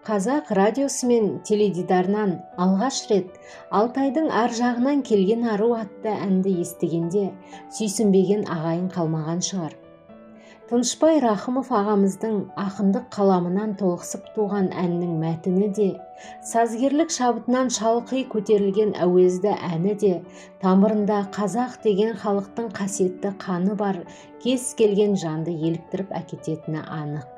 Қазақ радиосы мен теледидарынан алғаш рет Алтайдың ар жағынан келген ару атты әнді естігенде сүйсінбеген ағайын қалмаған шығар. Тынышбай Рахымов ағамыздың ақындық қаламынан толықсып туған әннің мәтіні де, сазгерлік шабытынан шалқи көтерілген әуезді әні де, тамырында қазақ деген халықтың қасиетті қаны бар кез келген жанды еліктіріп әкететіні анық.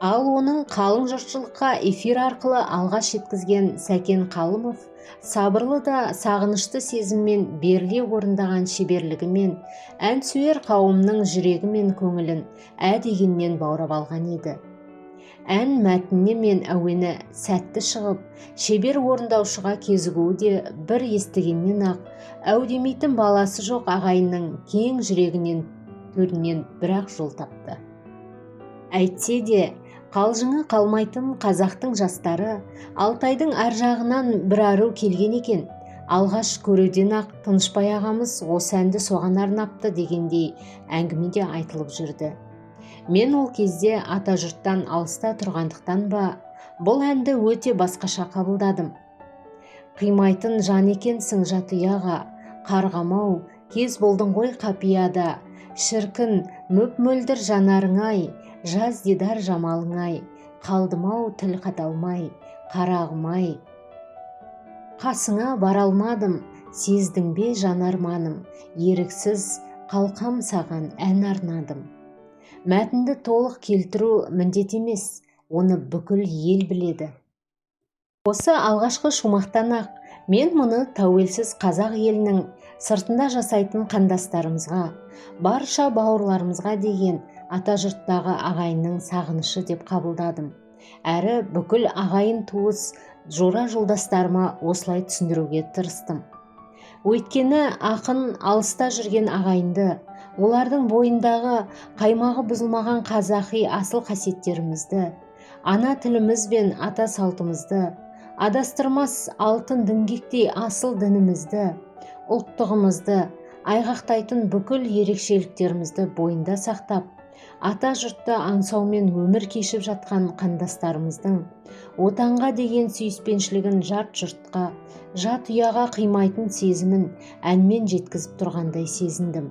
Ал оның қалың жұртшылыққа эфир арқылы алғаш жеткізген Сәкен Қалымов сабырлы да сағынышты сезіммен беріле орындаған шеберлігімен ән сүйер қауымның жүрегі мен көңілін дегеннен баурап алған еді. Ән мәтіні мен әуені сәтті шығып, шебер орындаушыға кезігуі де бір естігеннен-ақ әу демейтін баласы жоқ ағайынның кең жүрегінен төрінен бір-ақ жол тапты. Әйтсе де, қалжыңы қалмайтын қазақтың жастары Алтайдың ар жағынан бір ару келген екен. Алғаш көруден-ақ Тынышбай ағамыз осы әнді соған арнапты дегендей әңгіме де айтылып жүрді. Мен ол кезде ата жұрттан алыста тұрғандықтан ба, бұл әнді өте басқаша қабылдадым. Қимайтын жан екенсің жат ұяға, қарғамау, кез болдың ғой қапияда, шіркін мөп-мөлдір жанарың-ай, жаз дидар жамалың-ай, қалдым-ау тіл қаталмай, қарағым-ай. Қасыңа бара алмадым, сездің бе жанарманым, еріксіз қалқам саған ән арнадым. Мәтінді толық келтіру міндет емес, оны бүкіл ел біледі. Осы алғашқы шумақтан-ақ мен мұны тәуелсіз қазақ елінің сыртында жасайтын қандастарымызға, барша бауырларымызға деген ата жұрттағы ағайынның сағынышы деп қабылдадым. Әрі бүкіл ағайын туыс жора жолдастарыма осылай түсіндіруге тырыстым. Өйткені ақын алыста жүрген ағайынды, олардың бойындағы қаймағы бұзылмаған қазақи асыл қасиеттерімізді, ана тіліміз бен ата салтымызды, адастырмас алтын діңгектей асыл дінімізді, ұлттығымызды айғақтайтын бүкіл ерекшеліктерімізді бойында сақтап, ата жұртты аңсаумен өмір кешіп жатқан қандастарымыздың отанға деген сүйіспеншілігін жат жұртқа, жат ұяға қимайтын сезімін әнмен жеткізіп тұрғандай сезіндім.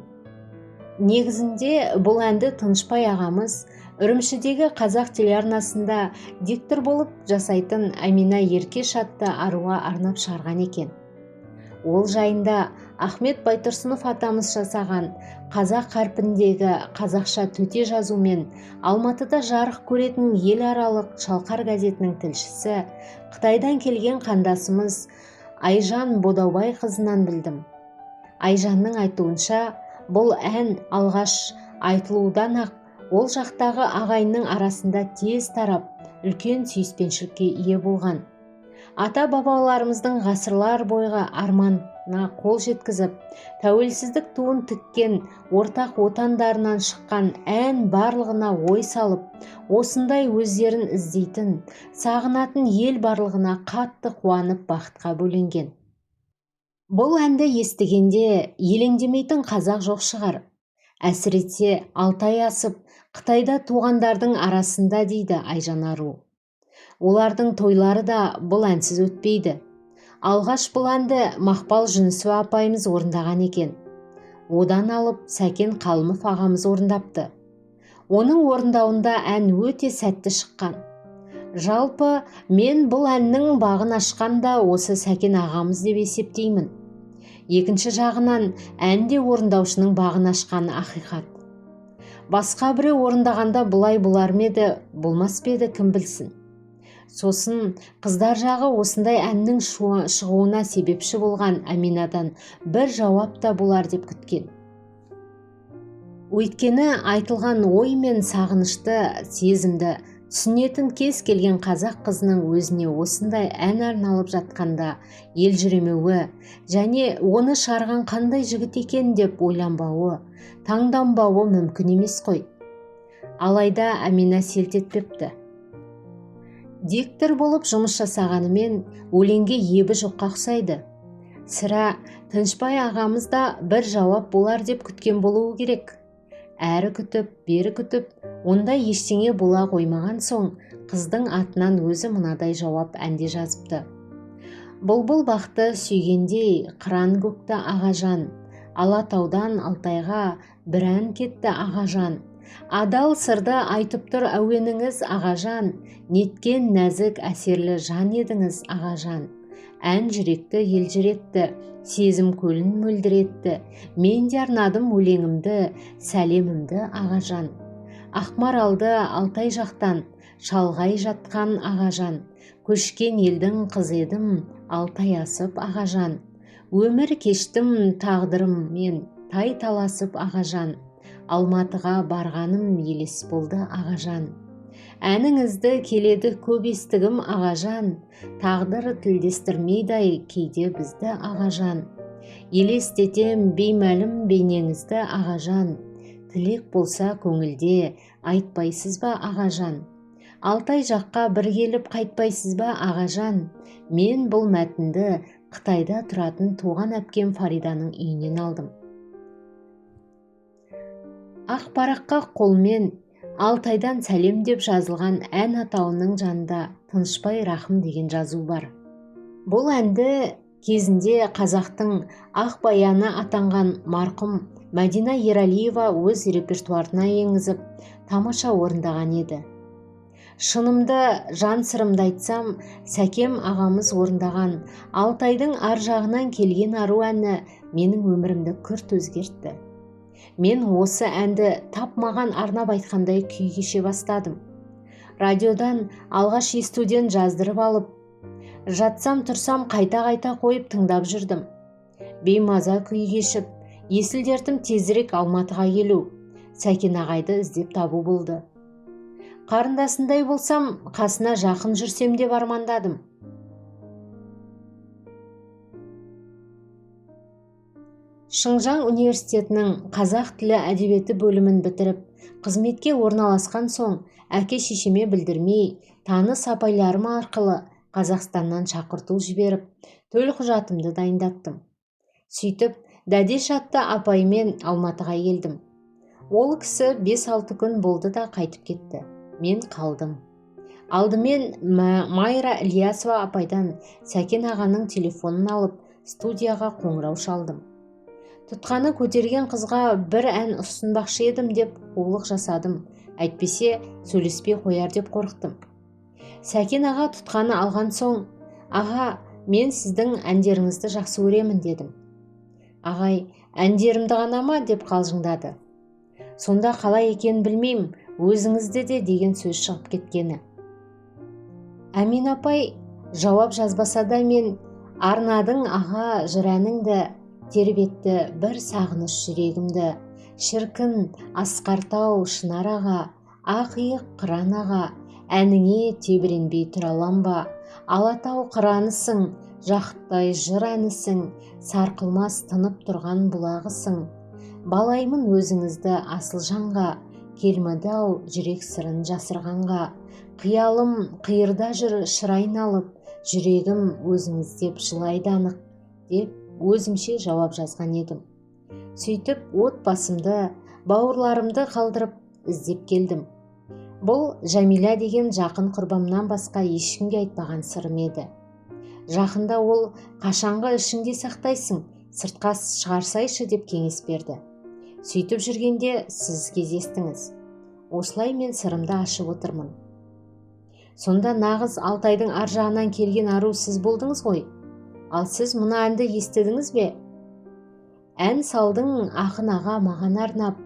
Негізінде бұл әнді Тынышбай ағамыз Үрімшідегі қазақ телеарнасында диктор болып жасайтын Әмина Еркеш атты аруға арнап шығарған екен. Ол жайында Ахмет Байтұрсынов атамыз жасаған қазақ қарпіндегі қазақша төте жазумен Алматыда жарық көретін ел аралық Шалқар газетінің тілшісі, Қытайдан келген қандасымыз Айжан Бодаубай қызынан білдім. Айжанның айтуынша, бұл ән алғаш айтылудан-ақ ол жақтағы ағайынның арасында тез тарап, үлкен сүйіспеншілікке ие болған. Ата-бабаларымыздың ғасырлар бойғы арманына қол жеткізіп, тәуелсіздік туын тіккен ортақ отандарынан шыққан ән барлығына ой салып, осындай өздерін іздейтін, сағынатын ел барлығына қатты қуанып бақытқа бөленген. Бұл әнді естігенде елеңдемейтін қазақ жоқ шығар. Әсіресе Алтай асып, Қытайда туғандардың арасында дейді Айжан ару. Олардың тойлары да бұл әнсіз өтпейді. Алғаш бұл әнді Мақпал Жүнісова апайымыз орындаған екен. Одан алып Сәкен Қалымов ағамыз орындапты. Оның орындауында ән өте сәтті шыққан. Жалпы мен бұл әннің бағын ашқанда осы Сәкен ағамыз деп есептеймін. Екінші жағынан әнде орындаушының бағын ашқаны ақиқат. Басқа біреу орындағанда бұлай болар ма еді, болмас па еді, кім білсін. Сосын қыздар жағы осындай әннің шығуына себепші болған Аминадан бір жауап та болар деп күткен. Өйткені айтылған ой мен сағынышты сезімді түсінетін кез келген қазақ қызының өзіне осындай ән арналып жатқанда ел жүремеуі және оны шығарған қандай жігіт екен деп ойланбауы, таңданбауы мүмкін емес қой. Алайда Амина селт етпепті. Диктор болып жұмыс жасағанымен өлеңге ебі жоққа ұқсайды. Сірә Тынышбай ағамыз да бір жауап болар деп күткен болуы керек. әрі күтіп, бері күтіп, ондай ештеңе бола қоймаған соң, қыздың атынан өзі мынадай жауап әнде жазыпты. Бұлбұл бақты сүйгендей қыран көкті ағажан, Алатаудан Алтайға бір ән кетті ағажан. Адал сырды айтып тұр әуеніңіз ағажан, неткен нәзік әсерлі жан едіңіз ағажан. Ән жүректі елжіретті, сезім көлін мөлдіретті, мен де арнадым өлеңімді, сәлемімді ағажан. Ақмаралды Алтай жақтан, шалғай жатқан ағажан, көшкен елдің қыз едім, Алтай асып ағажан. Өмір кештім тағдырыммен тай таласып ағажан, Алматыға барғаным елес болды ағажан. Әніңізді келеді көп естігім ағажан, тағдыр тілдестірмейдай кейде бізді ағажан. Елестетем беймәлім бейнеңізді ағажан, тілек болса көңілде айтпайсыз ба ағажан. Алтай жаққа бір келіп қайтпайсыз ба ағажан, мен бұл мәтінді Қытайда тұратын туған әпкем Фариданың үйінен алдым. Ақ параққа қолмен Алтайдан сәлем деп жазылған ән атауының жанында Тынышбай Рахым деген жазу бар. Бұл әнді кезінде қазақтың ақ баяны атанған марқұм Мәдина Ералиева өз репертуарына енгізіп, тамаша орындаған еді. Шынымды, жан сырымды айтсам, Сәкем ағамыз орындаған Алтайдың ар жағынан келген ару әні менің өмірімді күрт өзгертті. Мен осы әнді тапмаған арнап айтқандай күй кеше бастадым. Радиодан алғаш естуден жаздырып алып, жатсам тұрсам қайта-қайта қойып тыңдап жүрдім. Беймаза күй кешіп, есіл дертім тезірек Алматыға келу, Сәкен ағайды іздеп табу болды. Қарындасындай болсам, қасына жақын жүрсем деп армандадым. Шыңжаң университетінің қазақ тілі әдебиеті бөлімін бітіріп, қызметке орналасқан соң, әке-шешеме білдірмей, таныс апайларым арқылы Қазақстаннан шақырту жіберіп, төлқұжатымды дайындаттым. Сөйтіп, Дәдеш атты апаймен Алматыға келдім. Ол кісі 5-6 күн болды да қайтып кетті. Мен қалдым. Алдымен Майра Ильясова апайдан Сәкен ағаның телефонын алып, студияға қоңырау шалдым. Тұтқаны көтерген қызға бір ән ұсынбақшы едім деп қулық жасадым. Әйтпесе сөйлеспей қояр деп қорықтым. Сәкен аға тұтқаны алған соң, аға, мен сіздің әндеріңізді жақсы көремін дедім. Ағай, әндерімді ғана ма деп қалжыңдады. Сонда қалай екен білмеймін, өзіңізді де деген сөз шығып кеткені. Әмин апай жауап жазбаса да мен арнадың аға жыр әніңді, тербетті бір сағыныш жүрегімді, шіркін асқартау шынар аға, ақиық қыран аға, әніңе тебіренбей тұра алам ба, Алатау қыранысың, жақұттай жыр әнісің, сарқылмас тынып тұрған бұлағысың. Балаймын өзіңізді асыл жанға, келмеді-ау жүрек сырын жасырғанға. Қиялым қиырда жүр шыр айналып, жүрегім өзіңіздеп жылайды анық, деп өзімше жауап жазған едім. Сөйтіп, отбасымды, бауырларымды қалдырып іздеп келдім. Бұл Жәмила деген жақын құрбымнан басқа ешкімге айтпаған сырым еді. Жақында ол қашанғы ішіңде сақтайсың, сыртқа шығарсайшы деп кеңес берді. Сөйтіп жүргенде сіз кездестіңіз. Осылай мен сырымды ашып отырмын. Сонда нағыз Алтайдың ар жағынан келген ару сіз болдыңыз ғой. Ал сіз мына әнді естідіңіз бе? Ән салдың ақын аға маған арнап,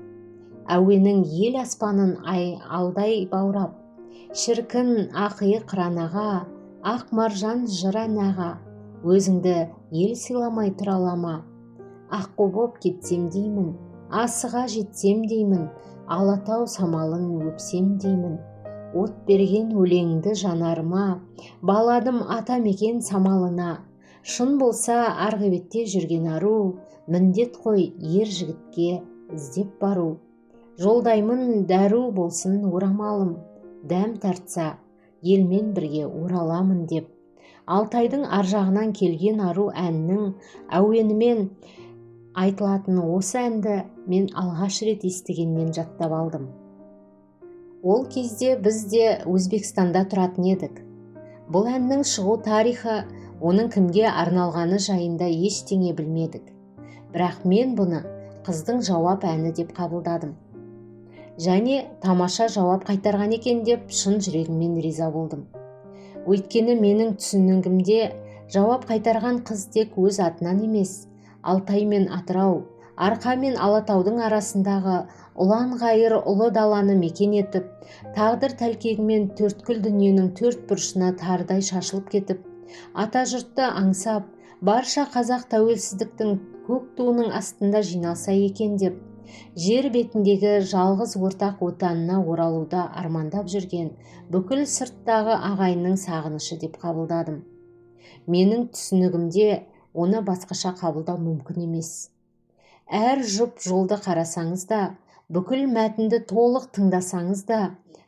әуенің ел аспанын алдай баурап. Шіркін ақиық қыран аға, ақ маржан жыр ән аға, өзіңді ел сыйламай тұра алама. Аққу боп кетсем деймін, асыға жетсем деймін, Алатау самалын өпсем деймін. От берген өлеңді жанарыма, баладым ата мекен самалына. Шын болса арғы бетте жүрген ару, міндет қой ер жігітке іздеп бару. Жолдаймын дәру болсын орамалым, дәм тартса елмен бірге ораламын деп. Алтайдың ар жағынан келген ару әннің әуенімен айтылатын осы әнді мен алғаш рет естігеннен жаттап алдым. Ол кезде біз де Өзбекстанда тұратын едік. Бұл әннің шығу тарихы, оның кімге арналғаны жайында ештеңе білмедік. Бірақ мен бұны қыздың жауап әні деп қабылдадым. Және тамаша жауап қайтарған екен деп шын жүрегіммен риза болдым. Өйткені менің түсінігімде жауап қайтарған қыз тек өз атынан емес, Алтай мен Атырау, Арқа мен Алатаудың арасындағы ұлан-ғайыр ұлы даланы мекен етіп, тағдыр тәлкегімен төрткүл дүниенің төрт бұрышына тарыдай шашылып кетіп, ата жұртты аңсап, барша қазақ тәуелсіздіктің көк туының астында жиналса екен деп, жер бетіндегі жалғыз ортақ отанына оралуда армандап жүрген бүкіл сырттағы ағайынның сағынышы деп қабылдадым. Менің түсінігімде оны басқаша қабылдау мүмкін емес. Әр жұп жолды қарасаңыз да, бүкіл мәтінді толық тыңдасаңыз да,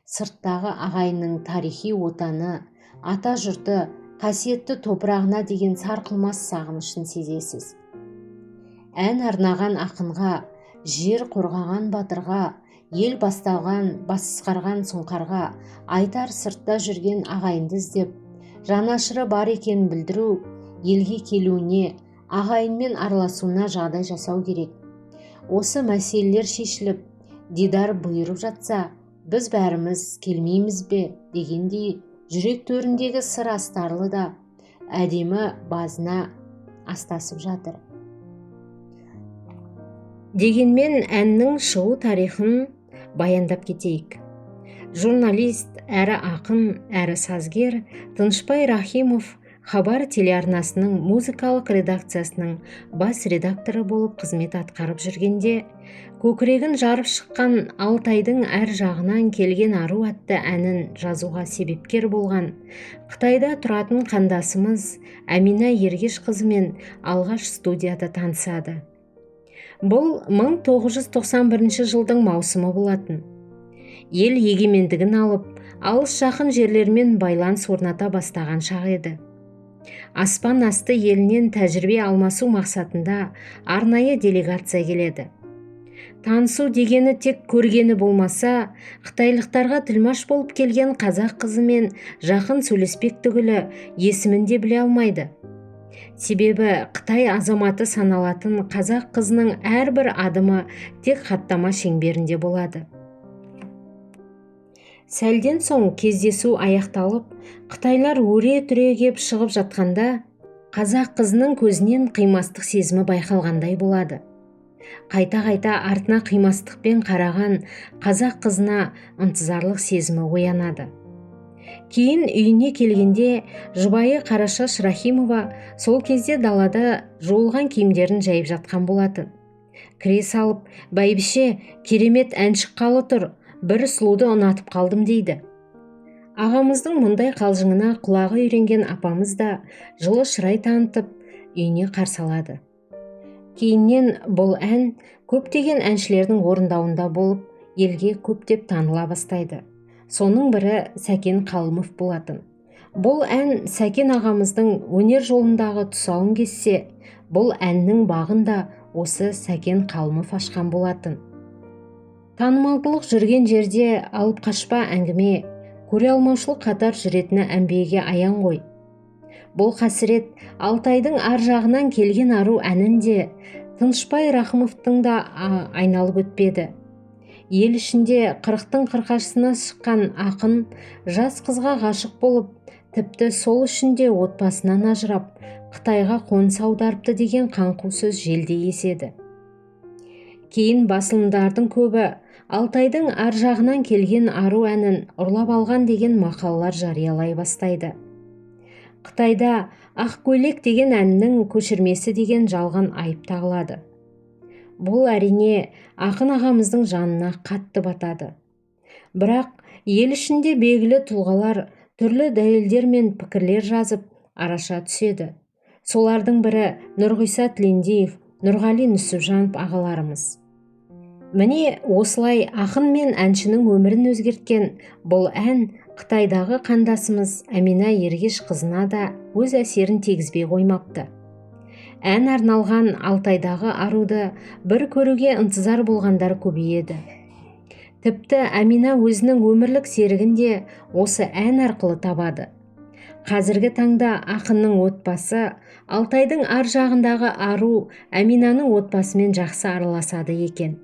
сырттағы ағайынның тарихи отаны, ата жұрты, қасиетті топырағына деген сарқылмас сағынышын сезесіз. Ән арнаған ақынға, жер қорғаған батырға, ел басталған, басқарған сұңқарға, айтар сыртта жүрген ағайынды іздеп, жанашыры бар екенін білдіру, елге келуіне, ағайынмен араласуына жағдай жасау керек. Осы мәселелер шешіліп, дидар бұйырып жатса, біз бәріміз келмейміз бе дегендей жүрек төріндегі сыр астарлы да әдемі базына астасып жатыр. Дегенмен әннің шығу тарихын баяндап кетейік. Журналист, әрі ақын, әрі сазгер Тынышбай Рахимов Хабар телеарнасының музыкалық редакциясының бас редакторы болып қызмет атқарып жүргенде, көкірегін жарып шыққан Алтайдың әр жағынан келген ару атты әнін жазуға себепкер болған Қытайда тұратын қандасымыз Әмина Ергеш қызымен алғаш студияда танысады. Бұл 1991 жылдың маусымы болатын. Ел егемендігін алып, алыс жақын жерлермен байланыс орната бастаған шақ еді. Аспан асты елінен тәжірибе алмасу мақсатында арнайы делегация келеді. Танысу дегені тек көргені болмаса, қытайлықтарға тілмаш болып келген қазақ қызымен жақын сөйлеспек түгілі есімін де біле алмайды. Себебі Қытай азаматы саналатын қазақ қызының әрбір адымы тек хаттама шеңберінде болады. Сәлден соң кездесу аяқталып, қытайлар өре түрегеп шығып жатқанда, қазақ қызының көзінен қимастық сезімі байқалғандай болады. Қайта-қайта артына қимастықпен қараған қазақ қызына ынтызарлық сезімі оянады. Кейін үйіне келгенде жұбайы Қарашаш Рахимова сол кезде далада жуылған киімдерін жайып жатқан болатын. Кіре салып, бәйбіше, керемет ән шыққалы тұр, бір сұлуды ұнатып қалдым дейді. Ағамыздың мұндай қалжыңына құлағы үйренген апамыз да жылы шырай танытып үйіне қарсы алады. Кейіннен бұл ән көптеген әншілердің орындауында болып, елге көптеп таныла бастайды. Соның бірі Сәкен Қалымов болатын. Бұл ән Сәкен ағамыздың өнер жолындағы тұсауын кессе, бұл әннің бағын да осы Сәкен Қалымов ашқан болатын. Танымалдылық жүрген жерде алып қашпа әңгіме, көре алмаушылық қатар жүретіні әмбиеге аян ғой. Бұл қасірет Алтайдың ар жағынан келген ару әнінде Тынышбай Рахымовтың да айналып өтпеді. Ел ішінде 40-тың қырқашысына шыққан ақын жас қызға ғашық болып, тіпті сол ішінде отбасынан ажырап, Қытайға қоныс аударыпты деген қаңқу сөз желдей еседі. Кейін басылымдардың көбі Алтайдың ар жағынан келген ару әнін ұрлап алған деген мақалалар жариялай бастайды. Қытайда Ақ көйлек деген әннің көшірмесі деген жалған айып тағылады. Бұл әрине ақын ағамыздың жанына қатты батады. Бірақ ел ішінде белгілі тұлғалар түрлі дәлелдер мен пікірлер жазып араша түседі. Солардың бірі Нұрғиса Тілендиев, Нұрғали Нүсіпжанов ағаларымыз. Міне осылай ақын мен әншінің өмірін өзгерткен бұл ән Қытайдағы қандасымыз Әмина Ергеш қызына да өз әсерін тегізбей қоймапты. ән арналған Алтайдағы аруды бір көруге ынтызар болғандар көбейеді. Тіпті Әмина өзінің өмірлік серігін де осы ән арқылы табады. Қазіргі таңда ақынның отбасы Алтайдың ар жағындағы ару Әминаның отбасымен жақсы араласады екен.